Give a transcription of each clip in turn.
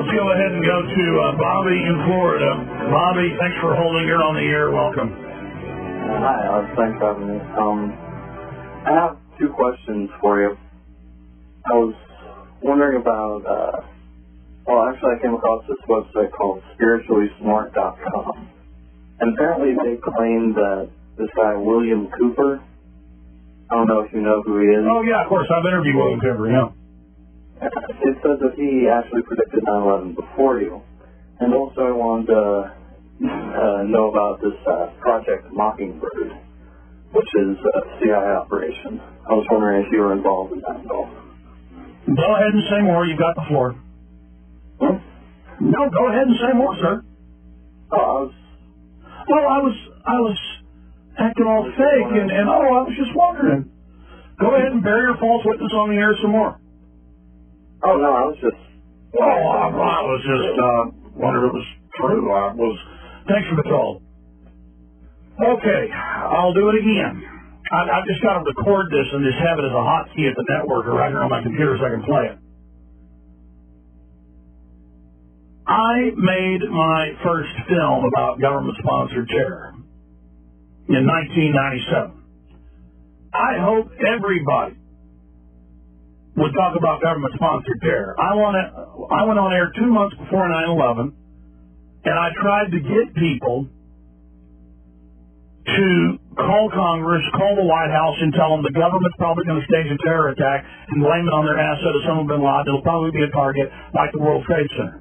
Let's go ahead and go to Bobby in Florida. Bobby, thanks for holding. You're on the air. Welcome. Hi, thanks for having me. I have two questions for you. I was wondering about, I came across this website called spirituallysmart.com. And apparently they claim that this guy, William Cooper, I don't know if you know who he is. Oh, yeah, of course. I've interviewed William Cooper, yeah. It says that he actually predicted 9/11 before you. And also I wanted to know about this Project Mockingbird, which is a CIA operation. I was wondering if you were involved in that at all. Go ahead and say more. You've got the floor. Hmm? No, go ahead and say more, sir. Oh, I was acting all fake, and I was just wondering. Go ahead and bear your false witness on the air some more. Oh, no, I was just... I was just wondering if it was true. Thanks for the call. Okay, I'll do it again. I've just got to record this and just have it as a hotkey at the network or right here on my computer so I can play it. I made my first film about government-sponsored terror in 1997. I hope everybody would talk about government-sponsored terror. I went on air 2 months before 9/11, and I tried to get people to call Congress, call the White House, and tell them the government's probably going to stage a terror attack and blame it on their asset Osama bin Laden. It'll probably be a target like the World Trade Center.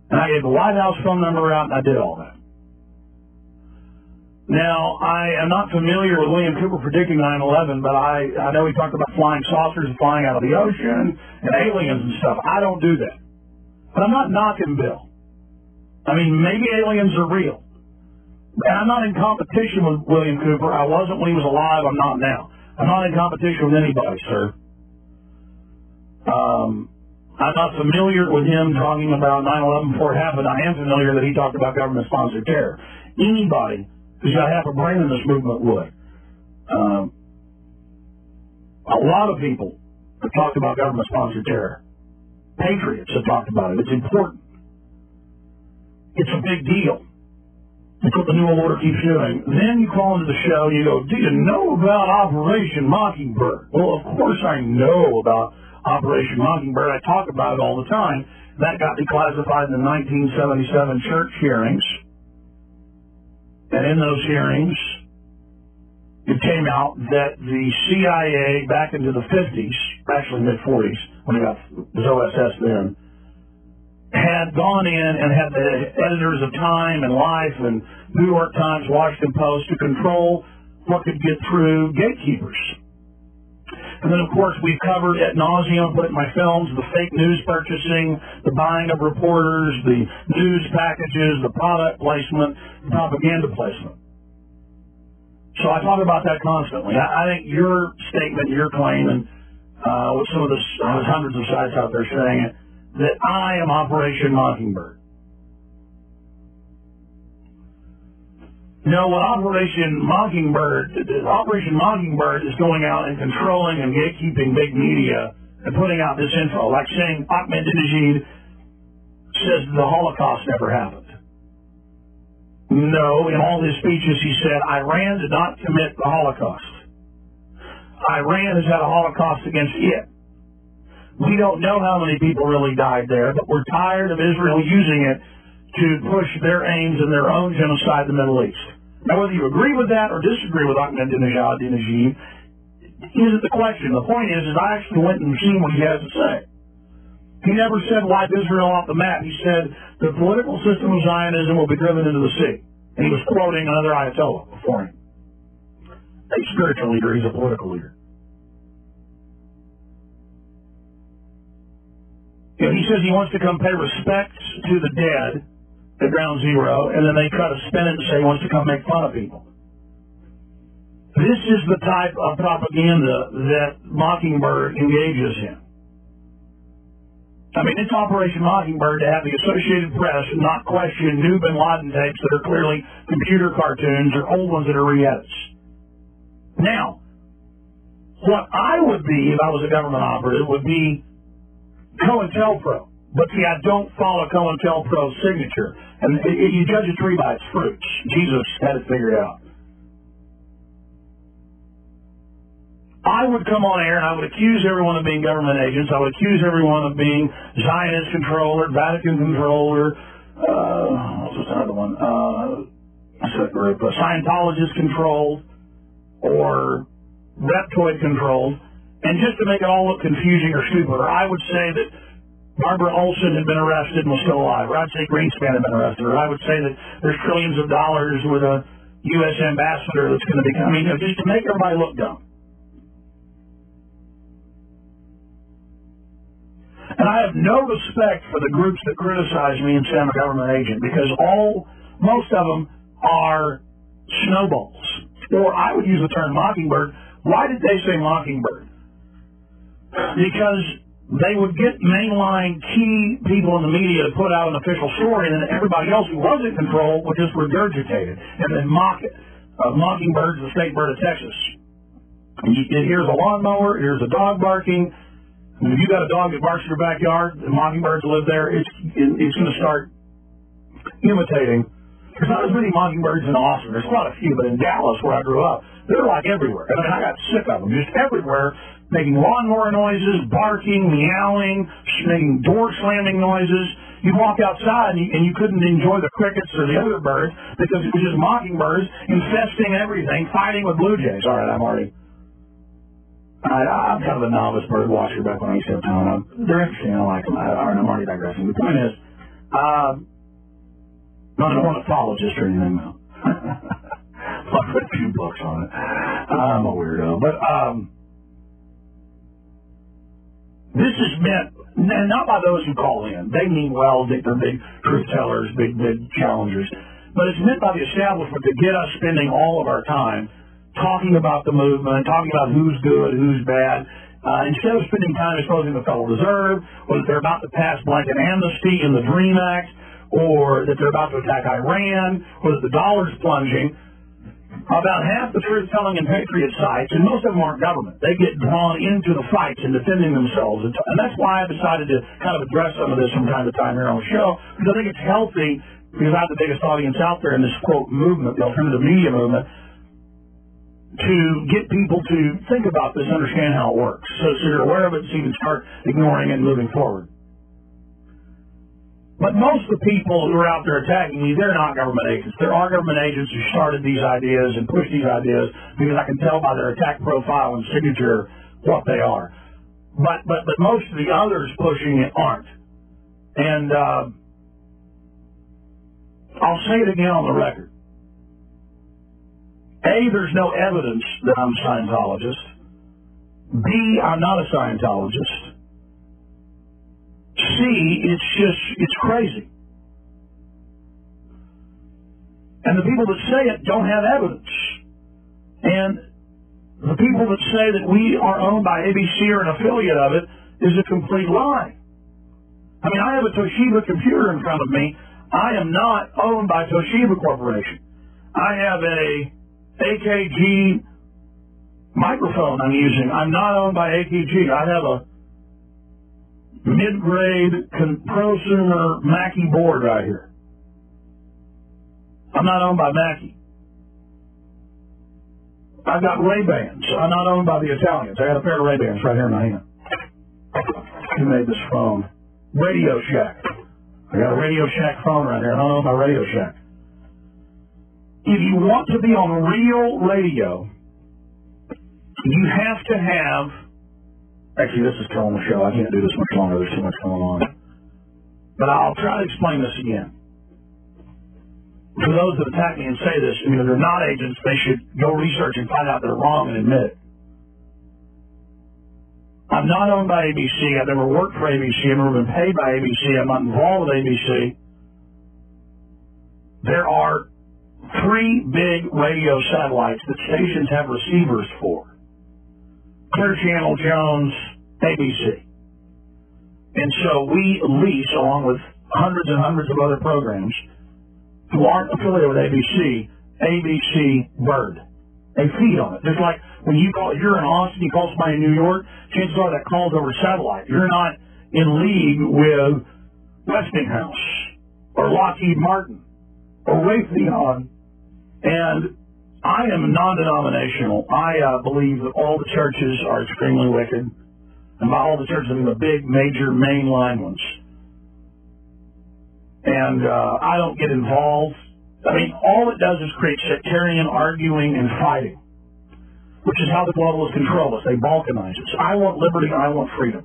And I gave the White House phone number out, and I did all that. Now, I am not familiar with William Cooper predicting 9/11, but I know he talked about flying saucers and flying out of the ocean and aliens and stuff. I don't do that. But I'm not knocking Bill. I mean, maybe aliens are real. And I'm not in competition with William Cooper. I wasn't when he was alive. I'm not now. I'm not in competition with anybody, sir. I'm not familiar with him talking about 9/11 before it happened. I am familiar that he talked about government-sponsored terror. Anybody who's got half a brain in this movement would. A lot of people have talked about government-sponsored terror. Patriots have talked about it. It's important. It's a big deal. That's what the New World Order keeps doing. Then you call into the show and you go, do you know about Operation Mockingbird? Well, of course I know about Operation Mockingbird. I talk about it all the time. That got declassified in the 1977 church hearings. And in those hearings, it came out that the CIA back into the 50s, actually mid-40s, when it was OSS then, had gone in and had the editors of Time and Life and New York Times, Washington Post to control what could get through gatekeepers. And then, of course, we've covered ad nauseum, put it in my films, the fake news purchasing, the buying of reporters, the news packages, the product placement, the propaganda placement. So I talk about that constantly. I think your statement, your claim, and with some of the hundreds of sites out there saying it, that I am Operation Mockingbird. No, what Operation Mockingbird is going out and controlling and gatekeeping big media and putting out this info, like saying Ahmadinejad says the Holocaust never happened. No, in all his speeches he said Iran did not commit the Holocaust. Iran has had a Holocaust against it. We don't know how many people really died there, but we're tired of Israel using it to push their aims and their own genocide in the Middle East. Now, whether you agree with that or disagree with Ahmadinejad isn't the question. The point is I actually went and seen what he has to say. He never said wipe Israel off the map. He said the political system of Zionism will be driven into the sea. And he was quoting another Ayatollah before him. A spiritual leader, he's a political leader. You know, he says he wants to come pay respects to the dead at Ground Zero, and then they try to spin it and say he wants to come make fun of people. This is the type of propaganda that Mockingbird engages in. I mean, it's Operation Mockingbird to have the Associated Press not question new Bin Laden tapes that are clearly computer cartoons or old ones that are re-edits. Now, what I would be if I was a government operative would be COINTELPRO. But see, I don't follow COINTELPRO's signature. And you judge a tree by its fruits. Jesus had it figured out. I would come on air and I would accuse everyone of being government agents. I would accuse everyone of being Zionist controller, Vatican controller, what's another one? Scientologist controlled or reptoid controlled. And just to make it all look confusing or stupid, or I would say that Barbara Olson had been arrested and was still alive, or I'd say Greenspan had been arrested, or I would say that there's trillions of dollars with a U.S. ambassador that's going to be coming, just to make everybody look dumb. And I have no respect for the groups that criticize me and say I'm a government agent, because most of them are snowballs. Or I would use the term mockingbird. Why did they say mockingbird? Because they would get mainline key people in the media to put out an official story, and then everybody else who was in control would just regurgitate it and then mock it. Mockingbird's the state bird of Texas. Here's a lawnmower, here's a dog barking. And if you got a dog that barks in your backyard, the mockingbirds live there, it's going to start imitating. There's not as many mockingbirds in Austin. There's quite a few, but in Dallas, where I grew up, they're like everywhere. I mean, I got sick of them, just everywhere, making lawnmower noises, barking, meowing, making door slamming noises. You'd walk outside and you couldn't enjoy the crickets or the other birds because it was just mockingbirds infesting everything, fighting with blue jays. All right, I'm kind of a novice bird watcher back when I used to have time. They're interesting. I like them. I'm already digressing. The point is, not an ornithologist or anything, though. I've read a few books on it. I'm a weirdo. But this is meant, not by those who call in. They mean well. They're big truth tellers, big challengers. But it's meant by the establishment to get us spending all of our time talking about the movement, talking about who's good, who's bad, instead of spending time exposing the Federal Reserve, or that they're about to pass blanket amnesty in the DREAM Act, or that they're about to attack Iran, or that the dollar's plunging. About half the truth-telling and patriot sites, and most of them aren't government, they get drawn into the fights and defending themselves. And that's why I decided to kind of address some of this from time to time here on the show, because I think it's healthy, because I have the biggest audience out there in this, quote, movement, the alternative media movement, to get people to think about this, understand how it works, so you're aware of it, so you can start ignoring it and moving forward. But most of the people who are out there attacking me, they're not government agents. There are government agents who started these ideas and pushed these ideas, because I can tell by their attack profile and signature what they are. But most of the others pushing it aren't. And I'll say it again on the record. A, there's no evidence that I'm a Scientologist. B, I'm not a Scientologist. C, it's crazy. And the people that say it don't have evidence. And the people that say that we are owned by ABC or an affiliate of it is a complete lie. I mean, I have a Toshiba computer in front of me. I am not owned by Toshiba Corporation. I have a AKG microphone I'm using. I'm not owned by AKG. I have a mid-grade prosumer Mackie board right here. I'm not owned by Mackie. I've got Ray-Bans. I'm not owned by the Italians. I got a pair of Ray-Bans right here in my hand. Who made this phone? Radio Shack. I got a Radio Shack phone right here. I don't know my Radio Shack. If you want to be on real radio, you have to have... Actually, this is killing the show. I can't do this much longer. There's too much going on. But I'll try to explain this again. For those that attack me and say this, I mean, if they're not agents, they should go research and find out they're wrong and admit it. I'm not owned by ABC. I've never worked for ABC. I've never been paid by ABC. I'm not involved with ABC. There are 3 big radio satellites that stations have receivers for. Clear Channel, Jones, ABC. And so we lease, along with hundreds and hundreds of other programs who aren't affiliated with ABC Bird. They feed on it. Just like when you call, if you're in Austin, you call somebody in New York, chances are that call's over satellite. You're not in league with Westinghouse or Lockheed Martin or Raytheon. And I am non-denominational. I believe that all the churches are extremely wicked. And by all the churches, I mean the big, major, mainline ones. And I don't get involved. I mean, all it does is create sectarian arguing and fighting, which is how the globalists control us. They balkanize us. I want liberty. I want freedom.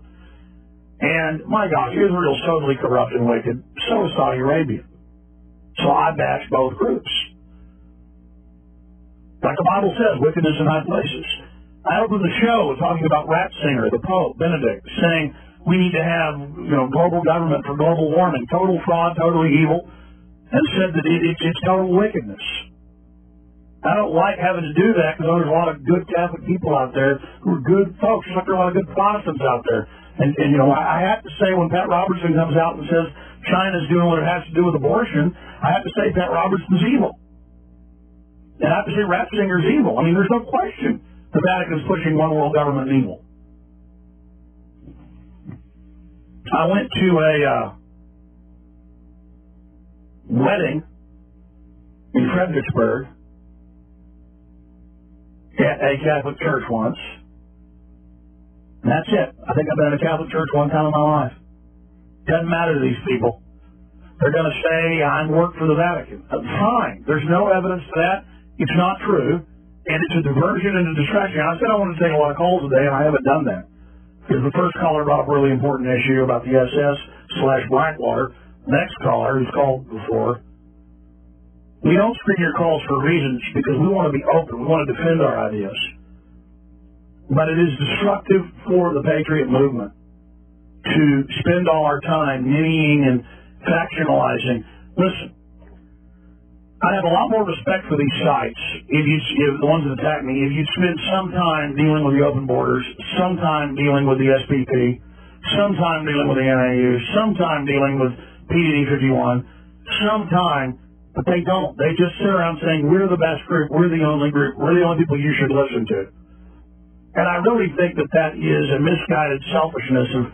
And, my gosh, Israel's totally corrupt and wicked. So is Saudi Arabia. So I bash both groups. Like the Bible says, wickedness in high places. I opened the show talking about Ratzinger, the Pope, Benedict, saying we need to have, global government for global warming, total fraud, totally evil, and said that it's total wickedness. I don't like having to do that because there's a lot of good Catholic people out there who are good folks, just like there are a lot of good Protestants out there. And I have to say when Pat Robertson comes out and says China's doing what it has to do with abortion, I have to say Pat Robertson's evil. And I have to say Ratzinger's evil. I mean, there's no question the Vatican is pushing one world government evil. I went to a wedding in Fredericksburg at a Catholic church once. And that's it. I think I've been in a Catholic church one time in my life. Doesn't matter to these people. They're going to say, I work for the Vatican. Fine. There's no evidence for that. It's not true. And it's a diversion and a distraction. I said I wanted to take a lot of calls today, and I haven't done that. Because the first caller brought up a really important issue about the SS/Blackwater. The next caller, who's called before, we don't screen your calls for reasons because we want to be open. We want to defend our ideas. But it is destructive for the Patriot movement to spend all our time ninnying and factionalizing. Listen, I have a lot more respect for these sites, if the ones that attack me, if you spend some time dealing with the open borders, some time dealing with the SPP, some time dealing with the NAU, some time dealing with PDD 51, some time, but they don't. They just sit around saying, we're the best group, we're the only group, we're the only people you should listen to. And I really think that that is a misguided selfishness of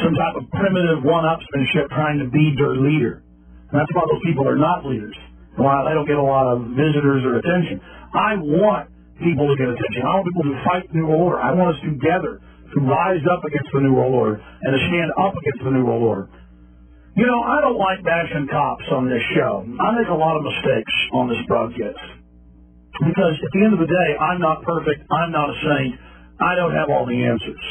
some type of primitive one-upsmanship trying to be their leader. And that's why those people are not leaders. Why they don't get a lot of visitors or attention. I want people to get attention. I want people to fight the New World Order. I want us together to rise up against the New World Order and to stand up against the New World Order. I don't like bashing cops on this show. I make a lot of mistakes on this broadcast. Because at the end of the day, I'm not perfect. I'm not a saint. I don't have all the answers.